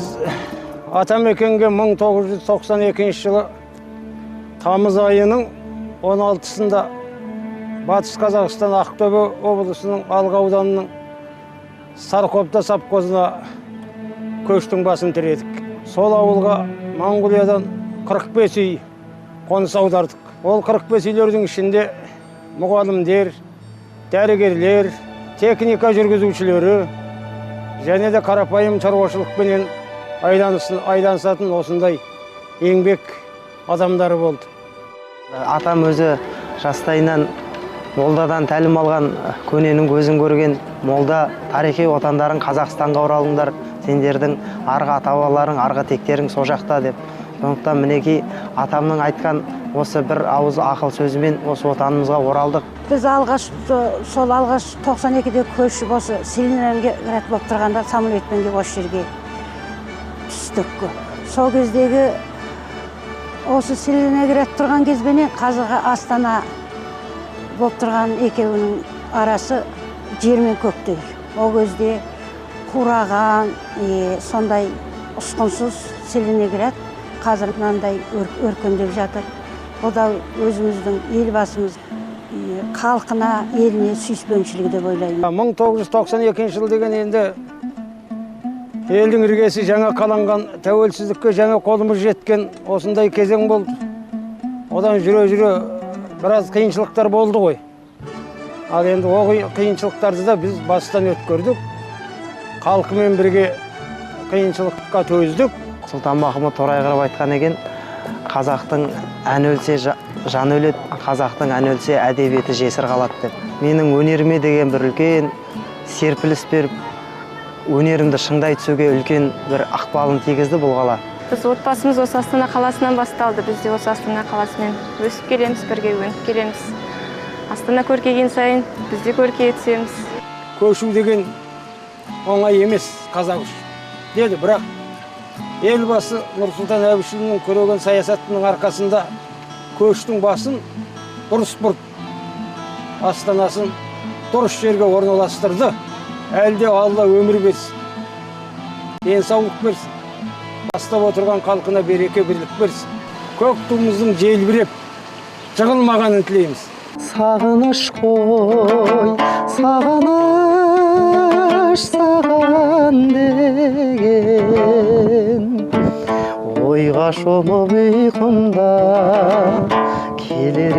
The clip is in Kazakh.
Biz Atamекенге 1992 жылы тамыз айының 16-сында Батыс Қазақстан Ақтөбе облысының Алға ауданының Сарқопта совхозына көштің басын тіредік. Сол ауылға Монғолиядан 45 үй қоныс аудардық. Ол 45 үйлердің ішінде мұғалімдер, дәрігерлер, техника жүргізушілері және де қарапайым шаруашылықпенен айданысатын осындай еңбек адамдары болды. Атам өзі жастайынан молдадан тәлім алған, көненің көзін көрген молда тарихи отандарын Қазақстанға оралыңдар, сендердің арғы ата-бабаларың, арғы тектерің со жақта деп. Сондықтан мінекей атамның айтқан осы бір ауыз ақыл сөзімен осы отанымызға оралдық. Біз сол алғаш 92-де көшіп осы Целиноград болып тұрғанда самолетпен келіп осы жерге түстік. Сол кездегі осы Целиноград тұрған кезбенен қазіргі Астана болып тұрған екеуінің арасы жер мен көктей. Ол кезде қураған, сондай ұсқынсыз Целиноград қазір мынандай өркендеп жатыр. Ол да өзіміздің елбасымыз халқына, еліне сүйіспеншілігі деп ойлаймын. 1992 жыл деген енді елдің іргесі жаңа қаланған, тәуелсіздікке жаңа қолымыз жеткен осындай кезең болды. Одан жүре-жүре біраз қиыншылықтар болды ғой. Ал енді о қиыншылықтарды да біз бастан өткөрдік. Халқымен бірге қиыншылыққа төздік. Сұлтанмахмұт Торайғыров айтқан екен, қазақтың ән өлсе жан өледі, қазақтың ән өлсе әдебиеті жесір қалады деп. Менің өнеріме деген бір үлкен серпіліс беріп, өнерімді шыңдай түсуге үлкен бір ықпалын тигізді бұл қала. Біз отбасымыз осы Астана қаласынан басталды. Біз де осы Астана қаласымен өсіп келеміз, бірге өніп келеміз. Астана көркейген сайын біз де көркейе түсеміз. Көшу деген оңай емес қазақ үшін деді, бірақ елбасы Нұрсұлтан Әбішұлының көреген саясатының арқасында көштің басын дұрыс бұрып, астанасын дұрыс жерге орналастырды. Әлде Алла өмір берсін, денсаулық берсін, бастап отырған халқына береке бірлік берсін. Көк туымыздың желбіреп жығылмағанын тілейміз. Сағыныш қой, сағыныш саған деген, ойға шомып ұйқымда келер